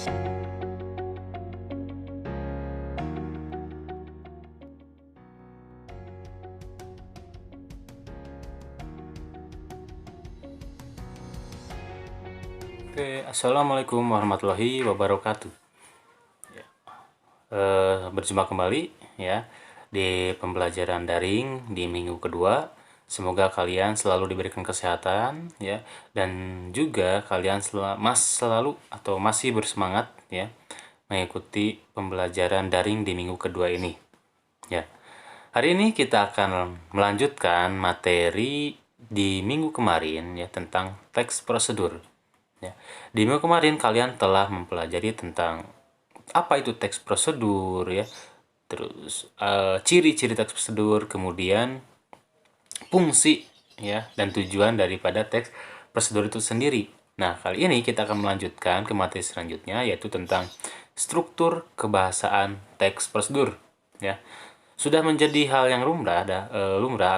Oke, assalamualaikum warahmatullahi wabarakatuh. Berjumpa kembali ya di pembelajaran daring di minggu kedua. Semoga kalian selalu diberikan kesehatan ya, dan juga kalian selalu atau masih bersemangat ya mengikuti pembelajaran daring di minggu kedua ini ya. Hari ini kita akan melanjutkan materi di minggu kemarin ya tentang teks prosedur. Ya. Di minggu kemarin kalian telah mempelajari tentang apa itu teks prosedur ya, terus ciri-ciri teks prosedur, kemudian fungsi ya dan tujuan daripada teks prosedur itu sendiri. Nah, kali ini kita akan melanjutkan ke materi selanjutnya, yaitu tentang struktur kebahasaan teks prosedur ya. Sudah menjadi hal yang lumrah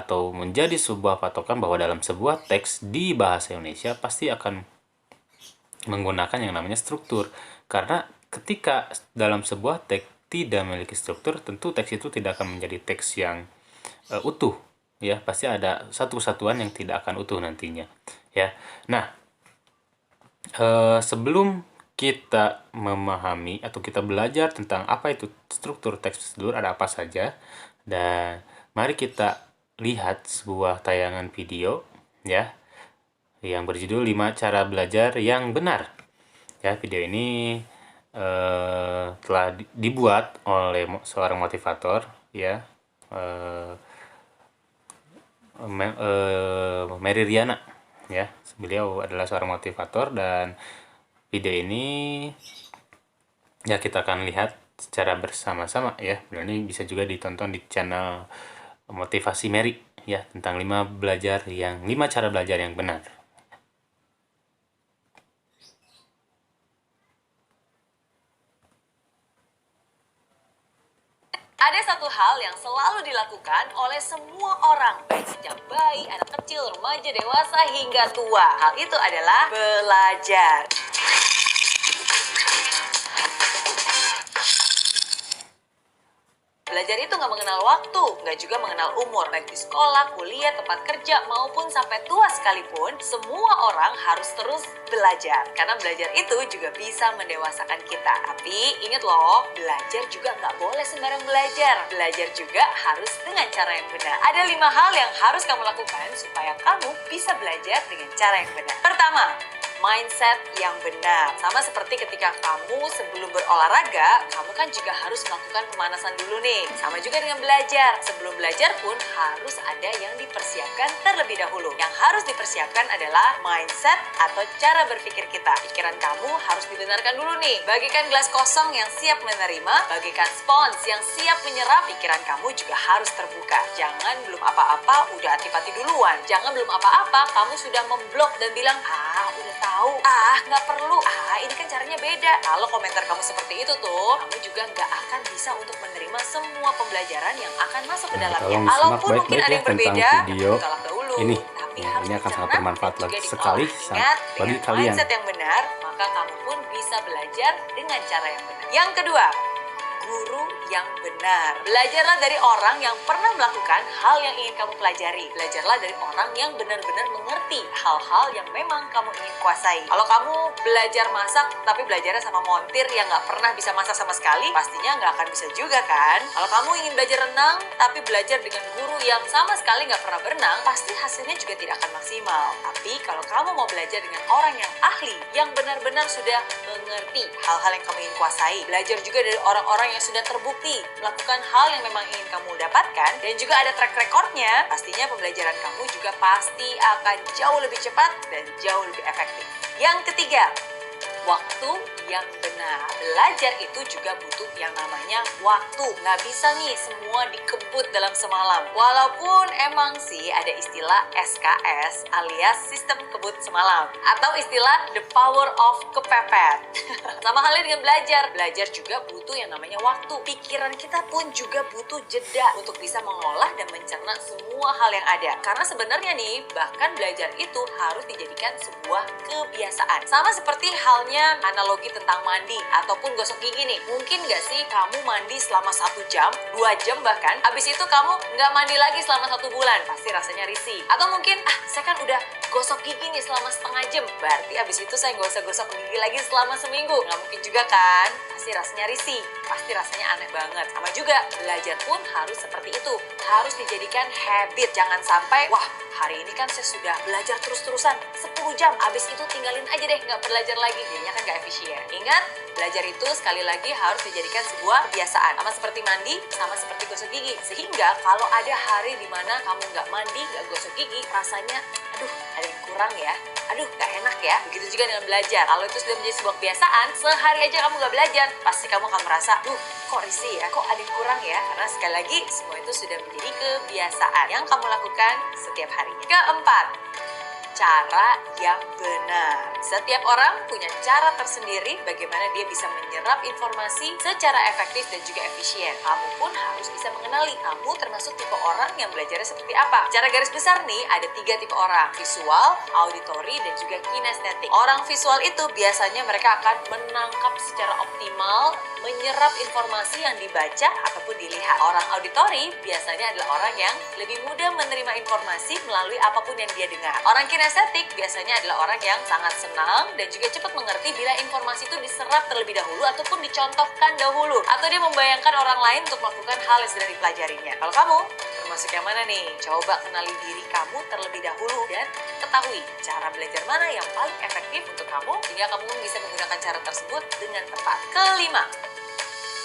atau menjadi sebuah patokan bahwa dalam sebuah teks di bahasa Indonesia pasti akan menggunakan yang namanya struktur, karena ketika dalam sebuah teks tidak memiliki struktur, tentu teks itu tidak akan menjadi teks yang utuh ya, pasti ada satu kesatuan yang tidak akan utuh nantinya ya. Nah, sebelum kita memahami atau kita belajar tentang apa itu struktur teks prosedur, ada apa saja, dan mari kita lihat sebuah tayangan video ya yang berjudul 5 cara belajar yang benar. Ya, video ini telah dibuat oleh seorang motivator ya, Mary Riana ya. Beliau adalah seorang motivator, dan video ini ya kita akan lihat secara bersama-sama ya. Video ini bisa juga ditonton di channel Motivasi Mary ya, tentang 5 cara belajar yang benar. Ada satu hal yang selalu dilakukan oleh semua orang, baik sejak bayi, anak kecil, remaja, dewasa, hingga tua. Hal itu adalah belajar. Belajar itu nggak mengenal waktu, nggak juga mengenal umur. Baik di sekolah, kuliah, tempat kerja, maupun sampai tua sekalipun, semua orang harus terus belajar. Karena belajar itu juga bisa mendewasakan kita. Tapi ingat loh, belajar juga nggak boleh sembarang belajar. Belajar juga harus dengan cara yang benar. Ada 5 hal yang harus kamu lakukan supaya kamu bisa belajar dengan cara yang benar. Pertama, mindset yang benar. Sama seperti ketika kamu sebelum berolahraga, kamu kan juga harus melakukan pemanasan dulu nih. Sama juga dengan belajar. Sebelum belajar pun harus ada yang dipersiapkan terlebih dahulu. Yang harus dipersiapkan adalah mindset atau cara berpikir kita. Pikiran kamu harus dibenarkan dulu nih. Bagikan gelas kosong yang siap menerima, bagikan spons yang siap menyerap. Pikiran kamu juga harus terbuka. Jangan belum apa-apa udah hati-hati duluan. Jangan belum apa-apa kamu sudah memblok dan bilang, udah tahu, nggak perlu, ini kan caranya beda. Kalau komentar kamu seperti itu tuh, kamu juga nggak akan bisa untuk menerima semua pembelajaran yang akan masuk ke dalamnya. Walaupun mungkin ada yang berbeda, tolak dahulu. Tapi harus ini akan sangat dicerna bermanfaat dan juga sekali diolah. Ingat, bagi dengan kalian. mindset yang benar, maka kamu pun bisa belajar dengan cara yang benar. Yang kedua, guru yang benar. Belajarlah dari orang yang pernah melakukan hal yang ingin kamu pelajari. Belajarlah dari orang yang benar-benar mengerti hal-hal yang memang kamu ingin kuasai. Kalau kamu belajar masak tapi belajarnya sama montir yang nggak pernah bisa masak sama sekali, pastinya nggak akan bisa juga kan? Kalau kamu ingin belajar renang tapi belajar dengan guru yang sama sekali nggak pernah berenang, pasti hasilnya juga tidak akan maksimal. Tapi kalau kamu mau belajar dengan orang yang ahli, yang benar-benar sudah mengerti hal-hal yang kamu ingin kuasai, belajar juga dari orang-orang yang sudah terbukti melakukan hal yang memang ingin kamu dapatkan, dan juga ada track recordnya, pastinya pembelajaran kamu juga pasti akan jauh lebih cepat dan jauh lebih efektif. Yang ketiga, waktu yang benar. Belajar itu juga butuh yang namanya waktu. Nggak bisa nih semua dikebut dalam semalam. Walaupun emang sih ada istilah SKS alias sistem kebut semalam, atau istilah the power of kepepet. Sama halnya dengan belajar. Belajar juga butuh yang namanya waktu. Pikiran kita pun juga butuh jeda untuk bisa mengolah dan mencerna semua hal yang ada. Karena sebenarnya nih, bahkan belajar itu harus dijadikan sebuah kebiasaan. Sama seperti halnya misalnya analogi tentang mandi ataupun gosok gigi nih. Mungkin nggak sih kamu mandi selama 1 jam, 2 jam bahkan, habis itu kamu nggak mandi lagi selama 1 bulan? Pasti rasanya risih. Atau mungkin, saya kan udah gosok gigi nih selama setengah jam, berarti habis itu saya nggak usah gosok gigi lagi selama seminggu. Nggak mungkin juga kan? Pasti rasanya risih, pasti rasanya aneh banget. Sama juga, belajar pun harus seperti itu. Harus dijadikan habit. Jangan sampai, wah hari ini kan saya sudah belajar terus-terusan 10 jam, habis itu tinggalin aja deh, nggak belajar lagi. Jadinya kan nggak efisien. Ingat, belajar itu sekali lagi harus dijadikan sebuah kebiasaan. Sama seperti mandi, sama seperti gosok gigi. Sehingga kalau ada hari di mana kamu nggak mandi, nggak gosok gigi, rasanya, aduh ada yang kurang ya, aduh gak enak ya. Begitu juga dengan belajar. Kalau itu sudah menjadi sebuah kebiasaan, sehari aja kamu gak belajar, pasti kamu akan merasa, kok risih ya, kok ada yang kurang ya. Karena sekali lagi, semua itu sudah menjadi kebiasaan yang kamu lakukan setiap hari. Keempat, cara yang benar. Setiap orang punya cara tersendiri bagaimana dia bisa menyerap informasi secara efektif dan juga efisien. Kamu pun harus bisa mengenali kamu termasuk tipe orang yang belajarnya seperti apa. Secara garis besar nih, ada 3 tipe orang: visual, auditory, dan juga kinestetik. Orang visual itu biasanya mereka akan menangkap secara optimal, menyerap informasi yang dibaca ataupun dilihat. Orang auditory biasanya adalah orang yang lebih mudah menerima informasi melalui apapun yang dia dengar. Orang kinestetik biasanya adalah orang yang sangat senang dan juga cepat mengerti bila informasi itu diserap terlebih dahulu ataupun dicontohkan dahulu, atau dia membayangkan orang lain untuk melakukan hal yang sedang dipelajarinya. Kalau kamu termasuk yang mana nih? Coba kenali diri kamu terlebih dahulu dan ketahui cara belajar mana yang paling efektif untuk kamu sehingga kamu bisa menggunakan cara tersebut dengan tepat. Kelima,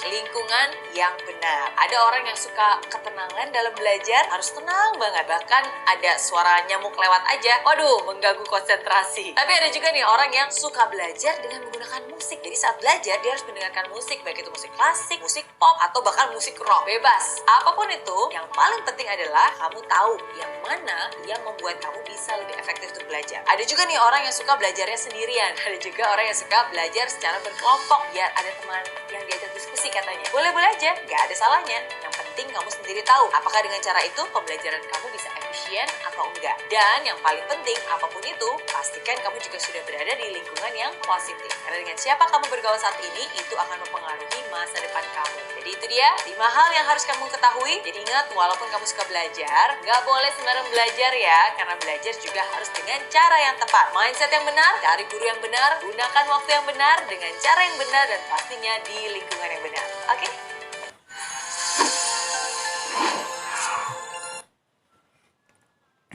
lingkungan yang benar. Ada orang yang suka ketenangan dalam belajar, harus tenang banget. Bahkan ada suara nyamuk lewat aja, waduh, mengganggu konsentrasi. Tapi ada juga nih orang yang suka belajar dengan menggunakan musik. Jadi saat belajar, dia harus mendengarkan musik, baik itu musik klasik, musik pop, atau bahkan musik rock. Bebas. Apapun itu, yang paling penting adalah kamu tahu yang mana yang membuat kamu bisa lebih efektif untuk belajar. Ada juga nih orang yang suka belajarnya sendirian. Ada juga orang yang suka belajar secara berkelompok, biar ada teman yang diajak diskusi katanya. Boleh-boleh aja, gak ada salahnya. Yang penting kamu sendiri tahu apakah dengan cara itu pembelajaran kamu bisa efisien atau enggak. Dan yang paling penting, apapun itu, pastikan kamu juga sudah berada di lingkungan yang positif. Karena dengan siapa kamu bergaul saat ini, itu akan mempengaruhi masa depan kamu. Jadi itu dia 5 hal yang harus kamu ketahui. Jadi ingat, walaupun kamu suka belajar, gak boleh sembarang belajar ya. Karena belajar juga harus dengan cara yang tepat. Mindset yang benar, cari guru yang benar, gunakan waktu yang benar, dengan cara yang benar, dan pastinya di lingkungan yang benar. Oke?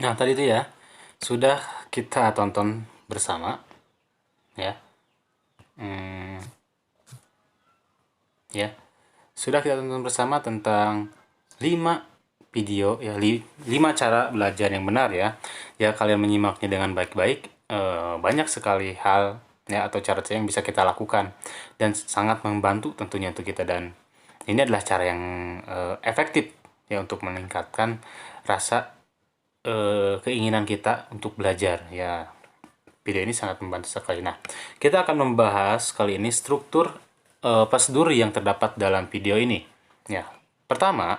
Nah, tadi itu ya, sudah kita tonton bersama, ya. Ya, sudah kita tonton bersama tentang 5 video, ya, 5 cara belajar yang benar ya. Ya, kalian menyimaknya dengan baik-baik, banyak sekali hal ya atau cara yang bisa kita lakukan dan sangat membantu tentunya untuk kita, dan ini adalah cara yang efektif ya untuk meningkatkan rasa keinginan kita untuk belajar ya. Video ini sangat membantu sekali. Nah, kita akan membahas kali ini struktur prosedur yang terdapat dalam video ini ya. Pertama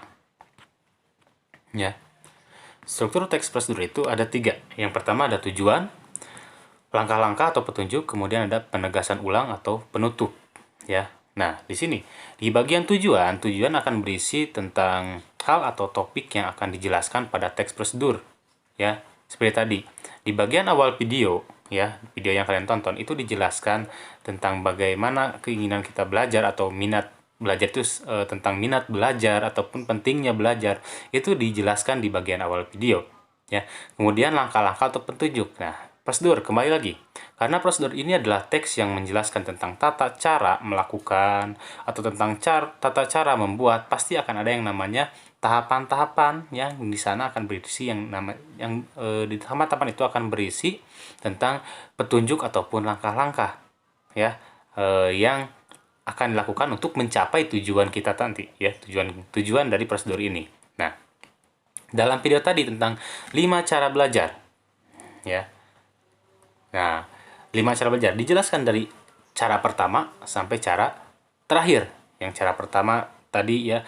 ya, struktur teks prosedur itu ada 3. Yang pertama ada tujuan, langkah-langkah atau petunjuk, kemudian ada penegasan ulang atau penutup ya. Nah, di sini di bagian tujuan akan berisi tentang hal atau topik yang akan dijelaskan pada teks prosedur ya. Seperti tadi di bagian awal video ya, video yang kalian tonton itu dijelaskan tentang bagaimana keinginan kita belajar atau minat belajar itu, tentang minat belajar ataupun pentingnya belajar itu dijelaskan di bagian awal video ya. Kemudian langkah-langkah atau petunjuk. Nah, prosedur kembali lagi, karena prosedur ini adalah teks yang menjelaskan tentang tata cara melakukan atau tentang tata cara membuat, pasti akan ada yang namanya tahapan-tahapan yang di sana akan berisi di tahapan-tahapan itu akan berisi tentang petunjuk ataupun langkah-langkah ya, yang akan dilakukan untuk mencapai tujuan kita nanti ya, tujuan dari prosedur ini. Nah, dalam video tadi tentang 5 cara belajar ya. Nah, 5 cara belajar dijelaskan dari cara pertama sampai cara terakhir. Yang cara pertama tadi ya,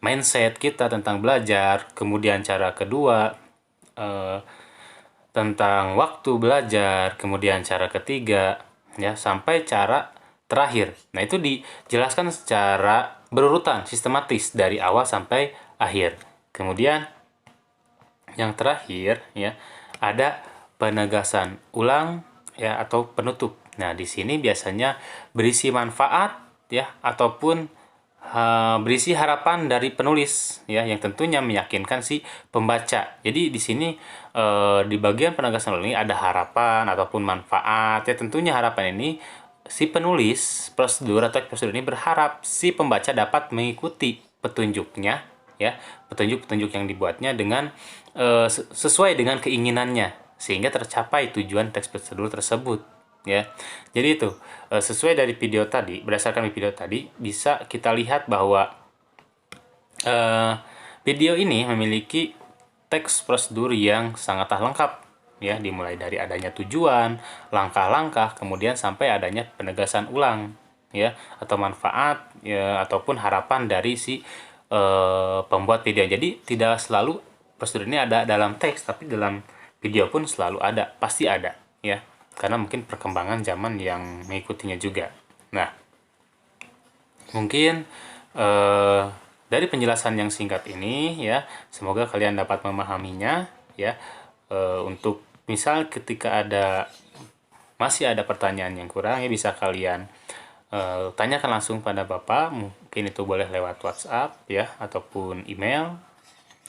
mindset kita tentang belajar. Kemudian cara kedua tentang waktu belajar. Kemudian cara ketiga ya, sampai cara terakhir. Nah, itu dijelaskan secara berurutan, sistematis dari awal sampai akhir. Kemudian yang terakhir ya, ada penegasan ulang ya atau penutup. Nah, di sini biasanya berisi manfaat ya ataupun berisi harapan dari penulis ya yang tentunya meyakinkan si pembaca. Jadi di sini di bagian penegasan ulang ini ada harapan ataupun manfaat ya. Tentunya harapan ini si penulis prosedur ini berharap si pembaca dapat mengikuti petunjuknya ya, petunjuk-petunjuk yang dibuatnya dengan sesuai dengan keinginannya sehingga tercapai tujuan teks prosedur tersebut ya. Jadi itu sesuai dari video tadi, berdasarkan video tadi bisa kita lihat bahwa video ini memiliki teks prosedur yang sangatlah lengkap ya, dimulai dari adanya tujuan, langkah-langkah, kemudian sampai adanya penegasan ulang ya atau manfaat ya ataupun harapan dari si pembuat video. Jadi tidak selalu prosedur ini ada dalam teks, tapi dalam video pun selalu ada, pasti ada ya, karena mungkin perkembangan zaman yang mengikutinya juga. Nah, mungkin dari penjelasan yang singkat ini ya, semoga kalian dapat memahaminya ya. Untuk misal ketika masih ada pertanyaan yang kurang ya, bisa kalian tanyakan langsung pada Bapak, mungkin itu boleh lewat WhatsApp ya ataupun email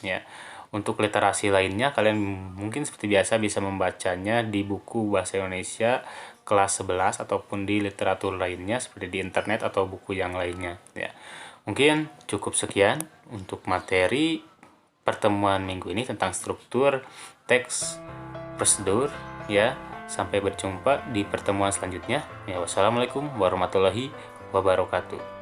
ya. Untuk literasi lainnya kalian mungkin seperti biasa bisa membacanya di buku bahasa Indonesia kelas 11 ataupun di literatur lainnya seperti di internet atau buku yang lainnya ya. Mungkin cukup sekian untuk materi pertemuan minggu ini tentang struktur teks prosedur ya. Sampai berjumpa di pertemuan selanjutnya ya. Wassalamualaikum warahmatullahi wabarakatuh.